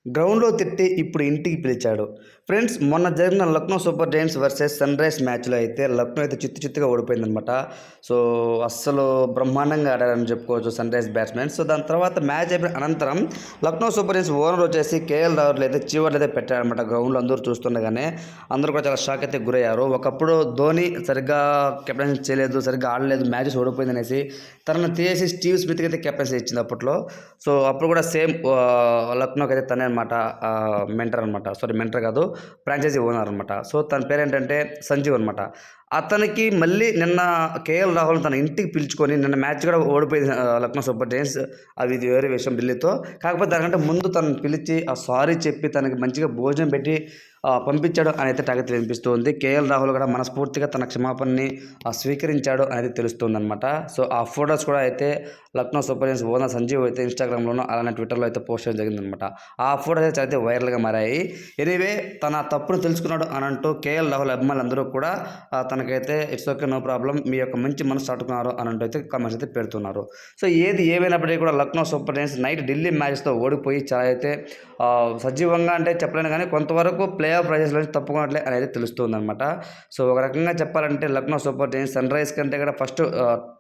గ్రౌండ్‌లో తిట్టి ఇప్పుడు ఇంటికి పిలిచాడు. ఫ్రెండ్స్ మొన్న జరిగిన Lucknow super Giants versus sunrise మ్యాచ్‌లో అయితే లక్నో అయితే చిత్తుగా ఓడిపోయిందనమాట. సో, అస్సలు బ్రహ్మాండంగా ఆడారని చెప్పుకోవచ్చు సన్‌రైజ్ బ్యాట్స్‌మెన్. సో, దాని తర్వాత మ్యాచ్ అయిపోయిన అనంతరం లక్నో సూపర్ జైంట్స్ ఓనర్ వచ్చేసి కేఎల్ రాహుల్ అయితే చీవర్లు అయితే పెట్టాడనమాట గ్రౌండ్‌లో అందరూ చూస్తుండగానే. అందరూ కూడా చాలా షాక్ అయితే గురయ్యారు. ఒకప్పుడు ధోని సరిగ్గా కెప్టెన్సీ చేయలేదు, సరిగ్గా ఆడలేదు, మ్యాచెస్ ఓడిపోయిందనేసి తనను తీసేసి స్టీవ్ స్మిత్‌కి అయితే కెప్టెన్సీ ఇచ్చింది అప్పట్లో. సో, అప్పుడు కూడా సేమ్ లక్నోకైతే తనే అనమాట మెంటర్ అనమాట. సారీ మెంటర్ కాదు, ఫ్రాంచైజీ ఓనర్ అనమాట. సో, తన పేరేంటంటే సంజీవ్ అనమాట. అతనికి మళ్ళీ నిన్న కేఎల్ రాహుల్‌ని తన ఇంటికి పిలుచుకొని నిన్న మ్యాచ్ కూడా ఓడిపోయింది లక్నో సూపర్ జైంట్స్. ఇది వేరే విషయం ఢిల్లీతో. కాకపోతే దానికంటే ముందు తనని పిలిచి సారీ చెప్పి తనకి మంచిగా భోజనం పెట్టి పంపించాడు అనైతే టాకైతే వినిపిస్తూ ఉంది. కేఎల్ రాహుల్ కూడా మనస్ఫూర్తిగా తన క్షమాపణని స్వీకరించాడు అనేది తెలుస్తుందనమాట. సో, ఆ ఫోటోస్ కూడా అయితే Lucknow super giants owner Sanjiv అయితే ఇన్‌స్టాగ్రామ్‌లోనూ అలానే ట్విట్టర్‌లో అయితే పోస్ట్ చేయడం జరిగిందనమాట. ఆ ఫోటోస్ అయితే వైరల్‌గా మారాయి. ఎనీవే తన తప్పును తెలుసుకున్నాడు అని అంటూ కేఎల్ రాహుల్ అభిమానులందరూ కూడా తనకైతే ఇట్స్ ఓకే, నో ప్రాబ్లమ్, మీ యొక్క మంచి మనసు చాటుకున్నారు అని అంటూ అయితే కామెంట్స్ అయితే పెడుతున్నారు. సో, ఏది ఏమైనప్పటికీ కూడా Lucknow super giants night Delhi మ్యాచ్‌తో ఓడిపోయి చాలా అయితే సజీవంగా అంటే చెప్పలేను కానీ కొంతవరకు ప్లే ఆఫ్ రేసెస్‌లో నుంచి తప్పుకున్నట్లే అనేది తెలుస్తుందనమాట. సో, ఒక రకంగా చెప్పాలంటే లక్నో సూపర్ జైంట్స్ సన్‌రైజ్ కంటే కూడా ఫస్ట్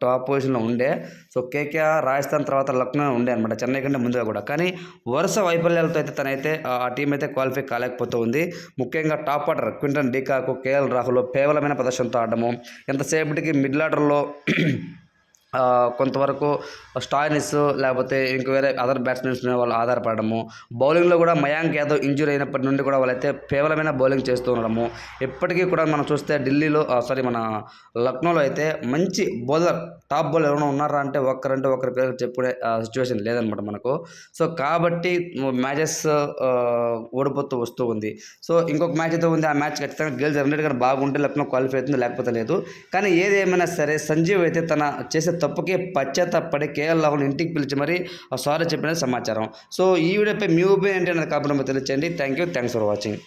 టాప్ పొజిషన్‌లో ఉండే. సో, కేకేఆర్, రాజస్థాన్ తర్వాత లక్నో ఉండే అనమాట, చెన్నై కంటే ముందుగా కూడా. కానీ వరుస వైఫల్యాలతో అయితే తనైతే ఆ టీం అయితే క్వాలిఫై కాలేకపోతూ ఉంది. ముఖ్యంగా top order Quinton de Kock, KL Rahul పేలవమైన ప్రదర్శనతో ఆడడము, ఎంతసేపటికి మిడిల్ ఆర్డర్‌లో కొంతవరకు స్టాయినిస్ లేకపోతే ఇంక వేరే అదర్ బ్యాట్స్మెన్స్ మీద వాళ్ళు ఆధారపడము. బౌలింగ్‌లో కూడా మయాంక్ యాదవ్ ఇంజ్యూరీ అయినప్పటి నుండి కూడా వాళ్ళైతే కేవలమైన బౌలింగ్ చేస్తూ ఉండడము. ఇప్పటికీ కూడా మనం చూస్తే ఢిల్లీలో మన లక్నోలో అయితే మంచి బౌలర్, టాప్ బౌలర్ ఎవరైనా ఉన్నారా అంటే ఒకరి పేరు చెప్పుకునే సిచ్యువేషన్ లేదనమాట మనకు. సో, కాబట్టి మ్యాచెస్ ఓడిపోతూ వస్తూ ఉంది. సో, ఇంకొక మ్యాచ్ అయితే ఉంది. ఆ మ్యాచ్ ఖచ్చితంగా గెలిచి రన్నెట్‌గా బాగుంటే లక్నో క్వాలిఫై అవుతుంది, లేకపోతే లేదు. కానీ ఏది ఏమైనా సరే సంజీవ్ అయితే తన చేసే తప్పుకి పశ్చాత్తాపపడి కేఎల్ రాహుల్‌ని ఇంటికి పిలిచి మరి సారీ చెప్పినది సమాచారం. సో, ఈ వీడియోపై మీ ఒపీనియన్ ఏంటి అనేది కామెంట్ రూపంలో తెలియచేయండి. Thanks for watching.